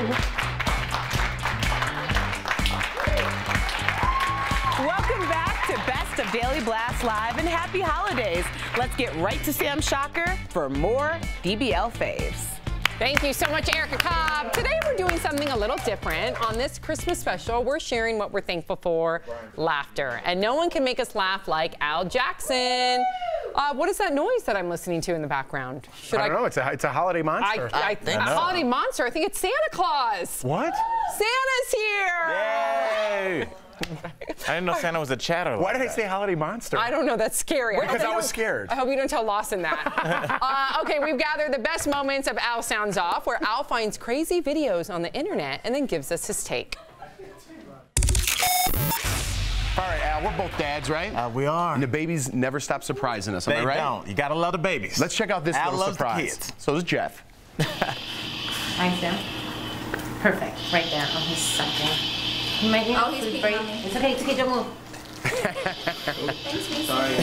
Welcome back to Best of Daily Blast Live and happy holidays. Let's get right to Sam Shocker for more DBL faves. Thank you so much, Erica Cobb. Today we're doing something a little different. On this Christmas special, we're sharing what we're thankful for, laughter. And no one can make us laugh like Al Jackson. What is that noise that I'm listening to in the background? I don't know. It's a holiday monster. I think a holiday monster. I think it's Santa Claus. What? Santa's here. Yay! I didn't know Santa was a chatter. Why did I say holiday monster? I don't know. That's scary. Because I was scared. I hope you don't tell Lawson that. Okay, we've gathered the best moments of Al Sounds Off, where Al finds crazy videos on the internet and then gives us his take. All right, Al, we're both dads, right? We are. And the babies never stop surprising us, am I right? They don't. You gotta love the babies. Let's check out this Al little loves the surprise. kids. So does Jeff. Hi, Sam. Perfect. Right there. Oh, he's sucking. He might need a food break. It's okay. It's okay. Don't move. Thanks, Mason. Sorry.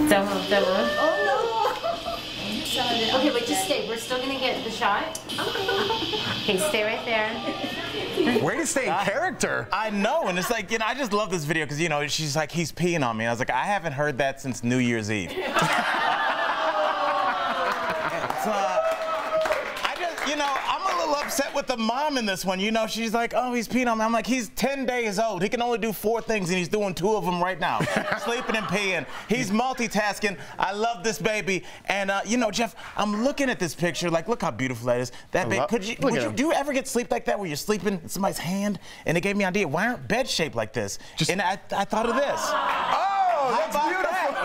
Don't move. Don't move. Oh, no. Okay, wait. Just stay. We're still going to get the shot. Okay, stay right there. Way to stay in character. I know, and it's like, I just love this video because, she's like, he's peeing on me. I was like, I haven't heard that since New Year's Eve. I'm a little upset with the mom in this one. She's like, oh, he's peeing on me. I'm like, he's 10 days old. He can only do 4 things, and he's doing 2 of them right now. Sleeping and peeing. He's multitasking. I love this baby. And, Jeff, I'm looking at this picture. Like, look how beautiful that is. That baby, do you ever get sleep like that where you're sleeping in somebody's hand? And it gave me an idea. Why aren't beds shaped like this? And I thought of this. Oh, that's beautiful. That?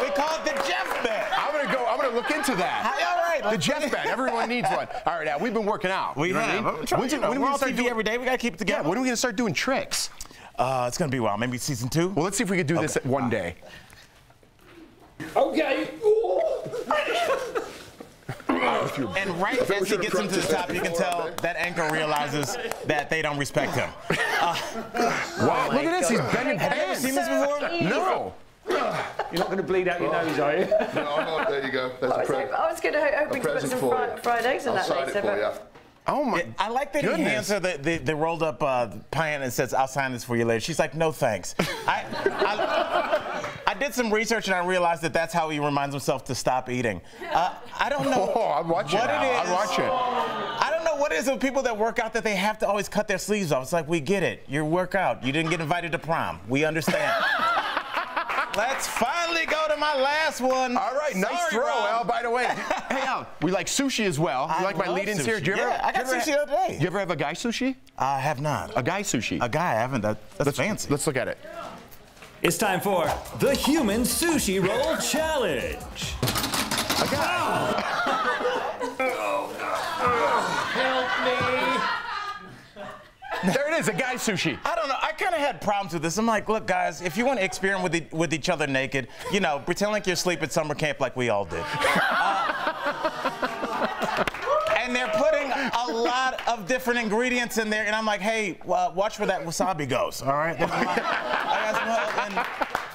We call it the Jeff bed. I'm gonna look into that. All right, the Jeff bed. Everyone needs one. All right, Al, we've been working out. We have. When we're on TV every day. We gotta keep it together. Yeah, when are we gonna start doing tricks? It's gonna be a while. Maybe season 2. Well, let's see if we could do this one day. Okay. And right as he gets into the top, you can tell that anchor realizes that they don't respect him. Wow, look at this. He's bending Have you ever seen this before? No. You're not going to bleed out your nose, are you? No, I'm not. There you go. There's a present. I was going to hoping to put some fried eggs in that later. I'll sign it for you. Oh my! I like that he hands her the rolled up pan and says, "I'll sign this for you later." She's like, "No, thanks." I did some research and I realized that that's how he reminds himself to stop eating. I don't know I'm watching what it is. I'm watching. I don't know what it is with people that work out that they have to always cut their sleeves off. It's like, we get it. You work out. You didn't get invited to prom. We understand. Let's finally go to my last one. All right, nice throw, Al, by the way. Hey, Al, we like sushi as well. You like my lead-ins here? I got sushi the other day. You ever have a guy sushi? I have not. A guy sushi? A guy, I haven't. That's fancy. Let's look at it. It's time for the Human Sushi Roll Challenge. A guy. Help me. There it is, a guy sushi. I don't know. I kind of had problems with this. I'm like, look, guys, if you want to experiment with each other naked, pretend like you're asleep at summer camp like we all did. And they're putting a lot of different ingredients in there, and I'm like, hey, watch where that wasabi goes, all right? And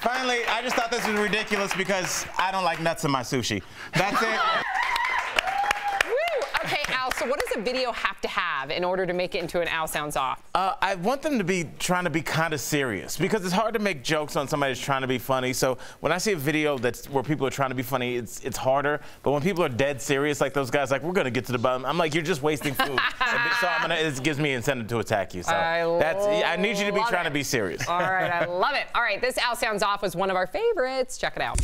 finally, I just thought this was ridiculous because I don't like nuts in my sushi. That's it. Okay, Al, so what does a video have to have in order to make it into an Al Sounds Off? I want them to be trying to be kind of serious because it's hard to make jokes on somebody that's trying to be funny. So when I see a video where people are trying to be funny, it's harder. But when people are dead serious, like those guys, like, we're going to get to the bottom, I'm like, you're just wasting food. So it gives me incentive to attack you. So I need you to be trying to be serious. All right, I love it. All right, this Al Sounds Off was one of our favorites. Check it out.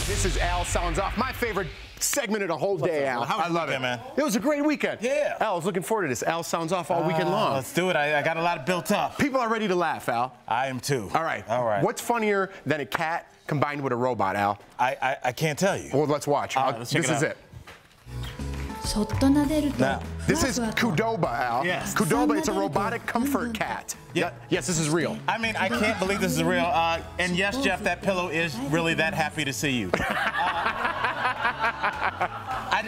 This is Al Sounds Off, my favorite segment of the whole day, Al. I love it, man. It was a great weekend. Yeah. Al, I was looking forward to this. Al Sounds Off all weekend long. Let's do it. I got a lot built up. People are ready to laugh, Al. I am too. All right. All right. What's funnier than a cat combined with a robot, Al? I can't tell you. Well, let's watch. Let's check this it is out. it. This is Qdoba, Al. Yes. Qdoba, it's a robotic comfort cat. Yeah. Yes, this is real. I mean, I can't believe this is real. And yes, Jeff, that pillow is really that happy to see you.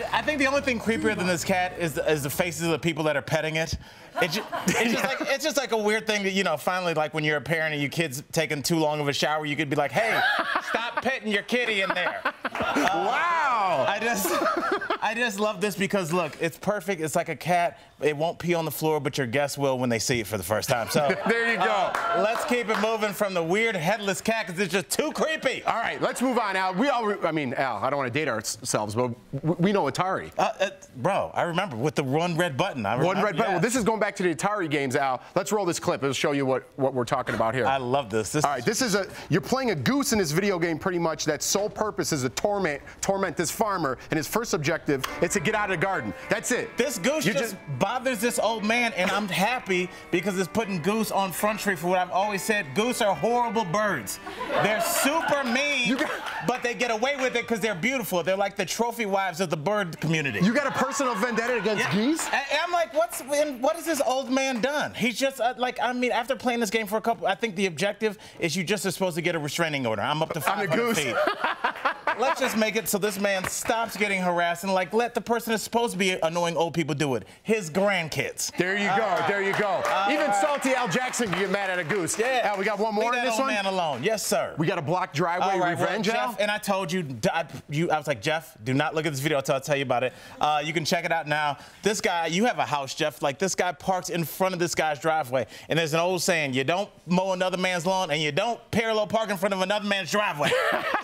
I think the only thing creepier than this cat is the faces of the people that are petting it. It's just like a weird thing that, finally, like when you're a parent and your kid's taking too long of a shower, you could be like, hey, stop petting your kitty in there. Wow. I just love this because, look, it's perfect. It's like a cat. It won't pee on the floor, but your guests will when they see it for the first time. So there you go. Let's keep it moving from the weird headless cat because it's just too creepy. All right, let's move on, Al. I mean, Al, I don't want to date ourselves, but we know Atari. Bro, I remember with the one red button. One red button. Well, this is going back to the Atari games, Al. Let's roll this clip. It'll show you what we're talking about here. I love this. All right, you're playing a goose in this video game pretty much. That sole purpose is to torment this farmer, and his first objective is to get out of the garden. That's it. This goose just bothers this old man, and I'm happy because it's putting Goose on Front Street for what I've always said. Goose are horrible birds. They're super mean, but they get away with it because they're beautiful. They're like the trophy wives of the bird community. You got a personal vendetta against geese? And I'm like, what has this old man done? He's just I mean, after playing this game for a couple, I think the objective is you just are supposed to get a restraining order. I'm up to 500 feet. Let's just make it so this man stops getting harassed and let the person that's supposed to be annoying old people do it. His grandkids. There you go. There you go. Even salty Al Jackson can get mad at a goose. Yeah. Al, we got one more in this one? Leave that old man alone. Yes, sir. We got a blocked driveway revenge, well, Al? Jeff, and I told you, I was like, Jeff, do not look at this video until I tell you about it. You can check it out now. This guy, you have a house, Jeff. This guy parks in front of this guy's driveway. And there's an old saying, you don't mow another man's lawn and you don't parallel park in front of another man's driveway.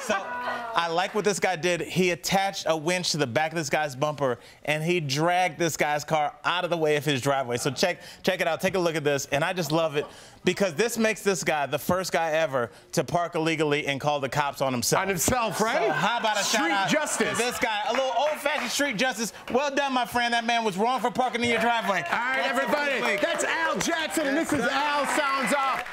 So I like what this guy did. He attached a winch to the back of this guy's bumper and he dragged this guy's car out of the way of his driveway. So check it out. Take a look at this. And I just love it because this makes this guy the first guy ever to park illegally and call the cops on himself. On himself, right? So how about a street justice? To this guy, a little old-fashioned street justice. Well done, my friend. That man was wrong for parking in your driveway. All right, everybody. That's Al Jackson, and this is Al Sounds Off.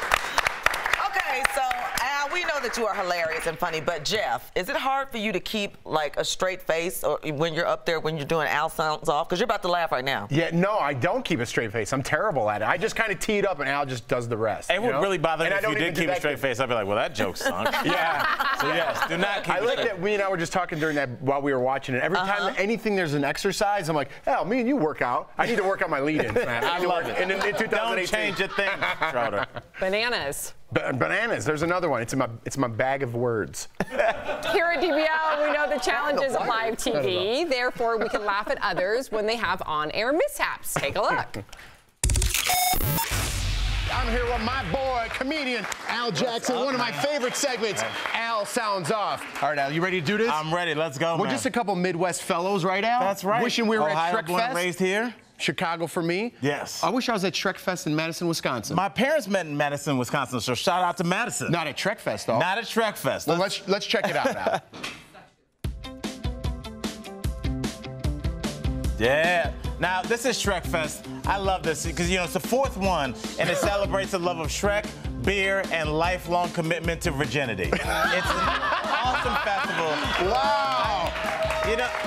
Okay, so Al, we know that you are hilarious and funny, but Jeff, is it hard for you to keep a straight face or when you're up there when you're doing Al Sounds Off? Because you're about to laugh right now. Yeah, no, I don't keep a straight face. I'm terrible at it. I just kind of tee it up and Al just does the rest. It would really bother me if you did keep a straight face. I'd be like, well, that joke stunk. Yeah. So yes, do not keep I like that we and I were just talking during that while we were watching it. Every time anything there's an exercise, I'm like, Al, me and you work out. I need to work out my lead-ins, man. I love it. In 2018. Don't change a thing, Schroeder. Bananas. Bananas. There's another one. It's my bag of words. Here at DBL, we know the challenges of live TV. Therefore, we can laugh at others when they have on-air mishaps. Take a look. I'm here with my boy, comedian Al Jackson, one of my favorite segments, Al Sounds Off. All right, Al, you ready to do this? I'm ready. Let's go, We're just a couple Midwest fellows, right, Al? That's right. Wishing we were Ohio, at Shrek born and Fest. raised here. Chicago for me. Yes. I wish I was at Shrek Fest in Madison, Wisconsin. My parents met in Madison, Wisconsin, so shout out to Madison. Not at Shrek Fest, though. Not at Shrek Fest. Well, let's check it out, Al. Yeah. Now, this is Shrek Fest. I love this because, it's the fourth one, and it celebrates the love of Shrek, beer, and lifelong commitment to virginity. It's an awesome festival. Wow.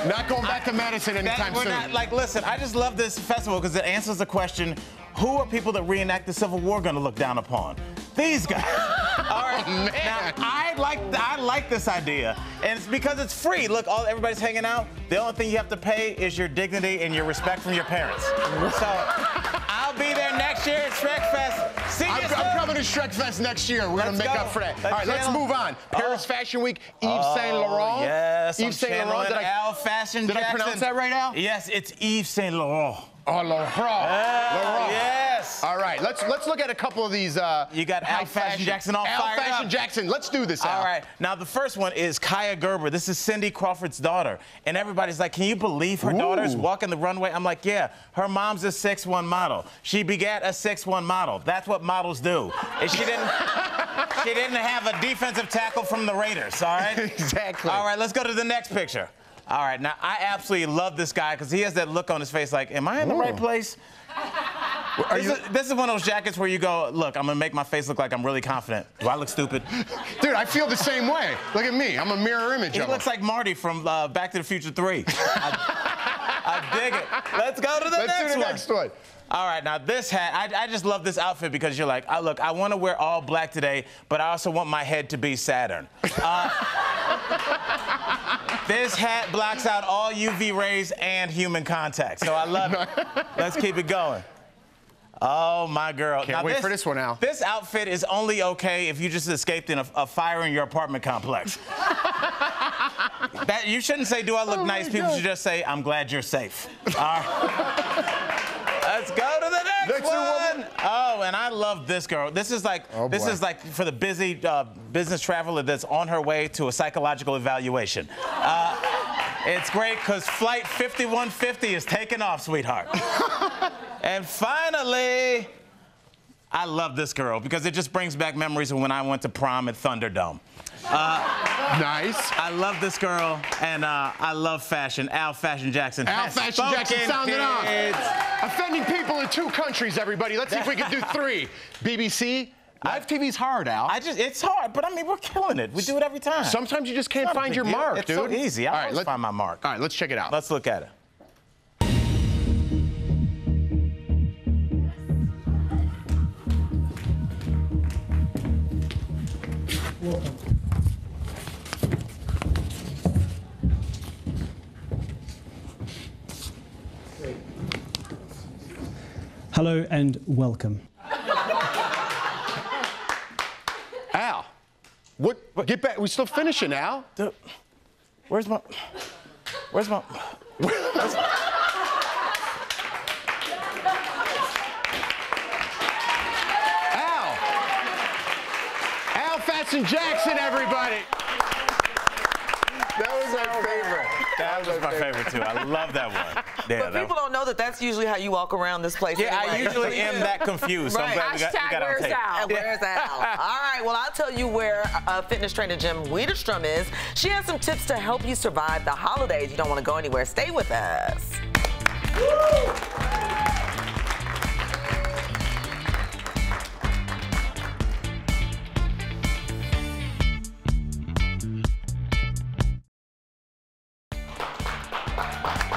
Not going back to Madison anytime soon. Listen, I just love this festival because it answers the question, who are people that reenact the Civil War going to look down upon? These guys. All right. Now, I like this idea, and it's because it's free. Look, everybody's hanging out. The only thing you have to pay is your dignity and your respect from your parents. So I'll be there next year at Shrek Fest. See you soon. I'm coming to Shrek Fest next year. We're going to make up for that. All right, let's move on. Paris Fashion Week, Yves Saint Laurent. Yes, Yves Saint Laurent. Al Fashion Jackson. Did I pronounce that right, Al? Yes, it's Yves Saint Laurent. Oh, Laurent. Laurent. Yes. All right, let's look at a couple of these. You got Al Fashion Jackson all fired up. Al Fashion Jackson. Let's do this, Al. All right. Now, the first one is Kaya Gerber. This is Cindy Crawford's daughter. And everybody's like, can you believe her daughter's walking the runway? I'm like, yeah. Her mom's a 6'1" model. She begat a 6'1" model. That's what models do. And she didn't have a defensive tackle from the Raiders, all right? Exactly. All right, let's go to the next picture. All right, now, I absolutely love this guy because he has that look on his face like, am I in the right place? This is one of those jackets where you go, look, I'm going to make my face look like I'm really confident. Do I look stupid? Dude, I feel the same way. Look at me. I'm a mirror image of him. He looks like Marty from Back to the Future 3. I dig it. Let's go to the next one. All right, now this hat, I just love this outfit because you're like, look, I want to wear all black today, but I also want my head to be Saturn. This hat blocks out all UV rays and human contact, so I love it. Let's keep it going. Oh, my girl. Can't wait for this one, Al. This outfit is only okay if you just escaped in a fire in your apartment complex. That you shouldn't say, "Do I look nice?" People should just say, "I'm glad you're safe." All right. Let's go to the next one. Oh, and I love this girl. This is like for the busy business traveler that's on her way to a psychological evaluation. It's great because flight 5150 is taking off, sweetheart. And finally, I love this girl because it just brings back memories of when I went to prom at Thunderdome. Nice. I love this girl, and I love fashion. Al Fashion Jackson. Al Fashion Jackson, sound it off. Kids. Offending people in 2 countries, everybody. Let's see if we can do 3. BBC. Live TV's hard, Al. It's hard, but I mean, we're killing it. We do it every time. Sometimes you just can't find your mark, it's dude. So easy. I always find my mark. All right, let's check it out. Let's look at it. Hello and welcome. Al, what? Get back. We're still finishing, Al. Where's my? Al Fashion Jackson, everybody. That was my favorite. That was my favorite too. I love that one. Yeah, but people don't know that that's usually how you walk around this place. Yeah, anyway. I usually am that confused. So I'm glad we got where's Al? Where's Al? All right, well, I'll tell you where fitness trainer Jim Wiederstrom is. She has some tips to help you survive the holidays. You don't want to go anywhere. Stay with us.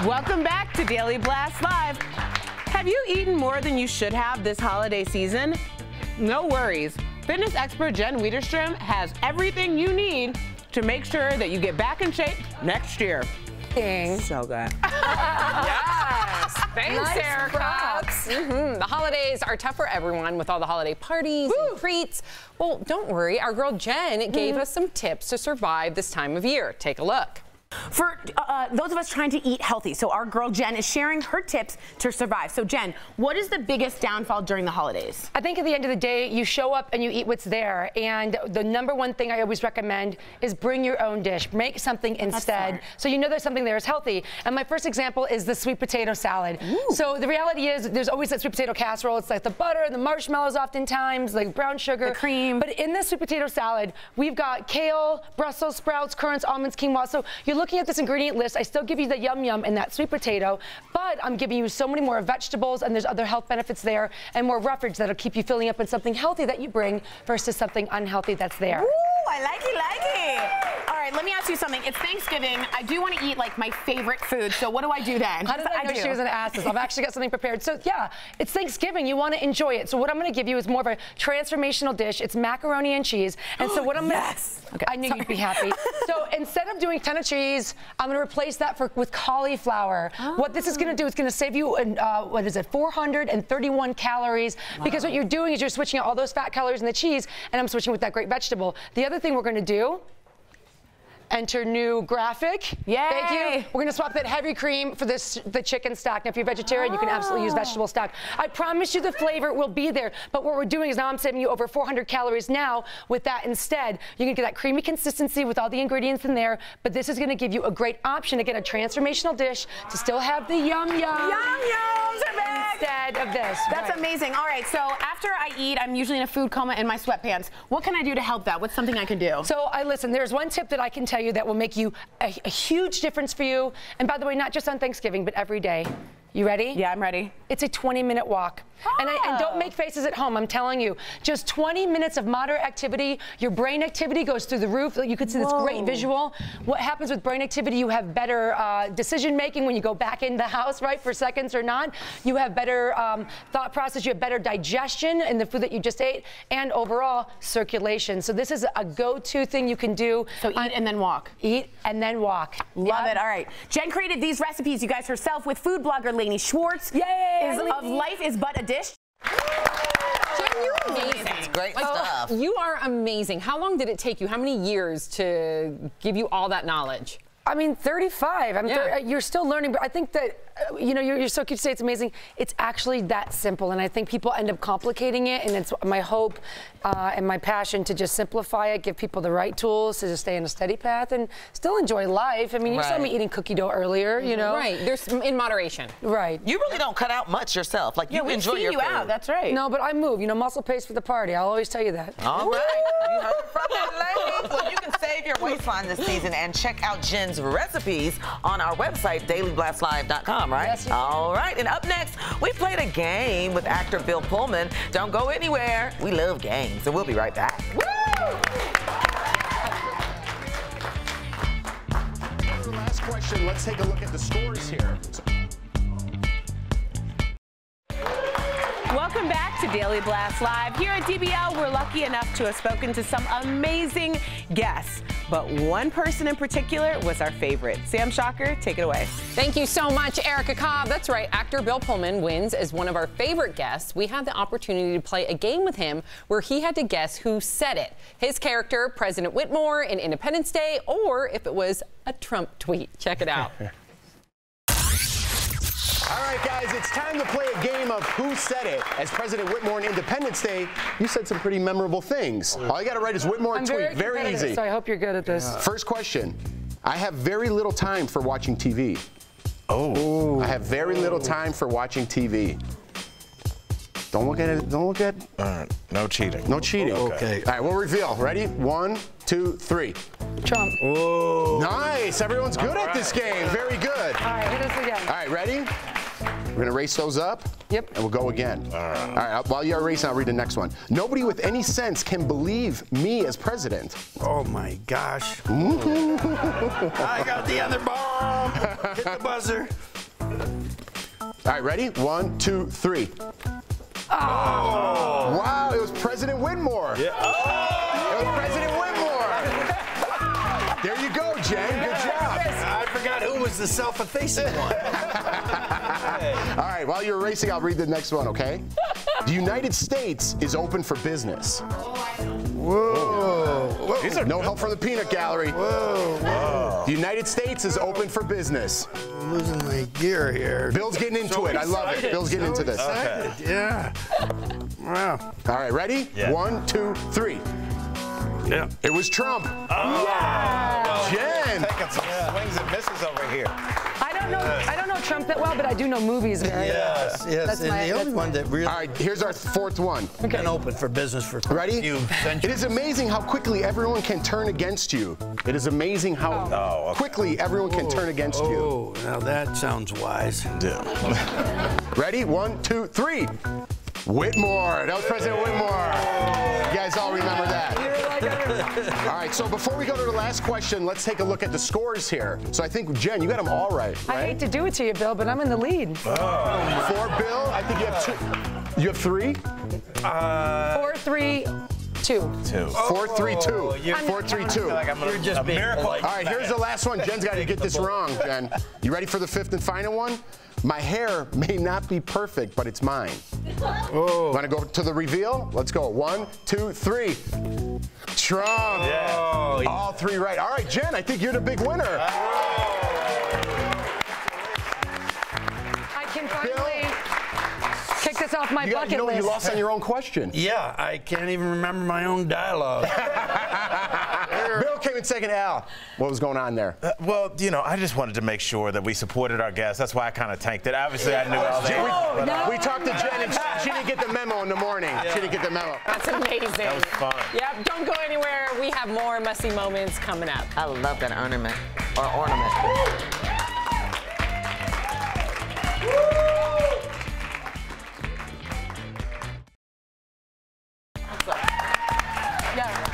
Welcome back to Daily Blast Live. Have you eaten more than you should have this holiday season? No worries. Fitness expert Jen Wiederstrom has everything you need to make sure that you get back in shape next year. So good. Yes. Thanks, Erica. The holidays are tough for everyone with all the holiday parties and treats. Well, don't worry. Our girl Jen gave us some tips to survive this time of year. Take a look. For those of us trying to eat healthy, so our girl Jen is sharing her tips to survive. So Jen, what is the biggest downfall during the holidays? I think at the end of the day, you show up and you eat what's there. And the #1 thing I always recommend is bring your own dish. Make something instead, so you know there's something there is healthy. And my first example is the sweet potato salad. So the reality is there's always that sweet potato casserole. It's like the butter, the marshmallows oftentimes, like brown sugar. The cream. But in the sweet potato salad, we've got kale, Brussels sprouts, currants, almonds, quinoa. So you're looking at this ingredient list. I still give you the yum yum in that sweet potato, but I'm giving you so many more vegetables, and there's other health benefits there, and more roughage that'll keep you filling up in something healthy that you bring versus something unhealthy that's there. Ooh, I like it. All right, let me ask you something. It's Thanksgiving. I do want to eat like my favorite food. So what do I do then? How did I know she was going to ask this? I've actually got something prepared. So yeah, it's Thanksgiving. You want to enjoy it. So what I'm going to give you is more of a transformational dish. It's macaroni and cheese. And so what I'm Okay, I knew you'd be happy. So instead of doing a ton of cheese, I'm going to replace that with cauliflower. What this is going to do is going to save you, what is it, 431 calories. Because what you're doing is you're switching out all those fat calories in the cheese, and I'm switching with that great vegetable. The other thing we're going to do, enter new graphic. Yay! Thank you. We're going to swap that heavy cream for the chicken stock. Now, if you're vegetarian, you can absolutely use vegetable stock. I promise you the flavor will be there. But what we're doing is now I'm saving you over 400 calories now with that instead. You're going to get that creamy consistency with all the ingredients in there. But this is going to give you a great option to get a transformational dish to still have the yum yum. Yum yums are back. Instead of this. That's amazing. All right, so after I eat, I'm usually in a food coma in my sweatpants. What can I do to help that? What's something I can do? So listen, there's one tip that I can tell you that will make you a huge difference for you. And by the way, not just on Thanksgiving, but every day. You ready? Yeah, I'm ready. It's a 20-minute walk. And don't make faces at home, I'm telling you. Just 20 minutes of moderate activity. Your brain activity goes through the roof. You can see this great visual. What happens with brain activity, you have better decision making when you go back in the house, right, for seconds or not. You have better thought process. You have better digestion in the food that you just ate. And overall, circulation. So this is a go-to thing you can do. So eat and then walk. Eat and then walk. Love it. All right. Jen created these recipes, you guys, herself with food blogger Lainey Schwartz. Yay! Of Life is But a Dish. Jen, you amazing. It's great stuff. You are amazing. How long did it take you? How many years to give you all that knowledge? I mean, 35. You're still learning, but I think that, you know, you're so cute to say it's amazing. It's actually that simple, and I think people end up complicating it, and it's my hope and my passion to just simplify it, give people the right tools to just stay on a steady path and still enjoy life. I mean, you saw me eating cookie dough earlier, you know? Right, there's in moderation. Right. You really don't cut out much yourself. Like, you enjoy your food. Out, that's right. No, but I move. You know, muscle pays for the party. I'll always tell you that. All right. You heard it from that lady. Well, you can save your waistline this season and check out Jen's recipes on our website, dailyblastlive.com, right? Yes, all right. And up next, we played a game with actor Bill Pullman. Don't go anywhere. We love games, and we'll be right back. Woo! Last question. Let's take a look at the scores here. Welcome back to Daily Blast Live. Here at DBL, we're lucky enough to have spoken to some amazing guests. But one person in particular was our favorite. Sam Shocker, take it away. Thank you so much, Erica Cobb. That's right, actor Bill Pullman wins as one of our favorite guests. We had the opportunity to play a game with him where he had to guess who said it. His character, President Whitmore in Independence Day, or if it was a Trump tweet. Check it out. All right, guys, it's time to play a game of Who Said It. As President Whitmore on Independence Day, you said some pretty memorable things. All you got to write is Whitmore and tweet. Very easy. So I hope you're good at this. First question. I have very little time for watching TV. Oh. I have very little time for watching TV. Don't look at it. Don't look at it. No cheating. No cheating. Okay. All right, we'll reveal. Ready? 1, 2, 3. Trump. Whoa. Nice. Everyone's good at this game. Very good. All right, hit us again. All right, ready? We're going to race those up. Yep. And we'll go again. All right, while you're racing, I'll read the next one. Nobody with any sense can believe me as president. Oh, my gosh. I got the other bomb. Hit the buzzer. All right, ready? 1, 2, 3. Oh! Wow, it was President Whitmore. Yeah. Oh! It was President Whitmore. There you go, Jen. Good job. I forgot who was the self-effacing one. All right, while you're racing, I'll read the next one, okay? The United States is open for business. Whoa. Whoa. These are no help from the peanut gallery. Whoa. Whoa. The United States is open for business. I'm losing my gear here. Bill's getting into it. I love it. Bill's getting into this. Okay. Yeah. Wow. All right, ready? Yeah. 1, 2, 3. Yeah. It was Trump. Oh. Yeah. Jen. Taking some swings and misses over here. I don't know Trump that well, but I do know movies very well. Yes. That's And the only one that really All right, here's our fourth one. been open for business for Ready? a few centuries. It is amazing how quickly everyone can turn against you. It is amazing how quickly everyone can turn against you. Oh, now that sounds wise. Yeah. Ready? 1, 2, 3. Whitmore. That was President Whitmore. You guys all remember that. All right, so before we go to the last question, let's take a look at the scores here. So I think, Jen, you got them all right. I hate to do it to you, Bill, but I'm in the lead. For Bill, I think you have 2. You have 3? 4, 3, 2. 4, 3, 2. 4, 3, 2. You're just being polite. All right, here's the last one. Jen's got to get this wrong, Jen. You ready for the 5th and final one? My hair may not be perfect, but it's mine. Oh. Want to go to the reveal? Let's go. 1, 2, 3. Trump. Yeah. All 3 right. All right, Jen, I think you're the big winner. I can finally kick this off my bucket list. You lost on your own question. Yeah, I can't even remember my own dialogue. Bill came in second. Al, what was going on there? Well, you know, I just wanted to make sure that we supported our guests. That's why I kind of tanked it. Obviously, I knew all that. We talked to Jen, and she didn't get the memo in the morning. She didn't get the memo. That's amazing. That was fun. Yep, don't go anywhere. We have more messy moments coming up. I love that ornament. Ornament.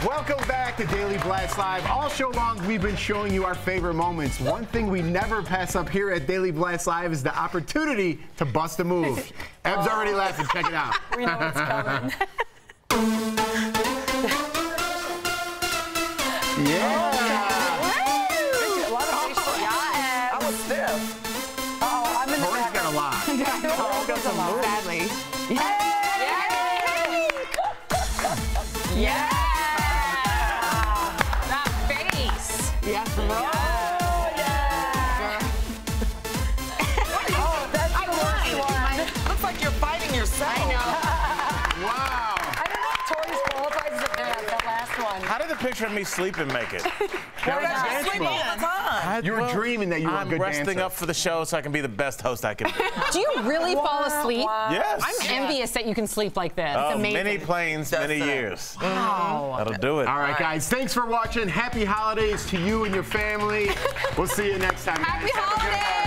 Welcome back to Daily Blast Live. All show long, we've been showing you our favorite moments. One thing we never pass up here at Daily Blast Live is the opportunity to bust a move. Eb's already laughing. Check it out. We know what's coming. Yeah. A lot of I was stiff. I'm in the Corey's got a lot. Corey's got a lot. Badly. fighting yourself. I know. Wow. I don't know if Tori's qualifies as a dance, that last one. How did the picture of me sleeping make it? I sleep all the time. You were dreaming that you were a good dancer. I'm resting up for the show so I can be the best host I can be. Do you really fall asleep? Yes. I'm envious that you can sleep like this. Oh, It's amazing. many planes, many years. Wow. That'll do it. All right, guys. Thanks for watching. Happy holidays to you and your family. We'll see you next time. Happy holidays.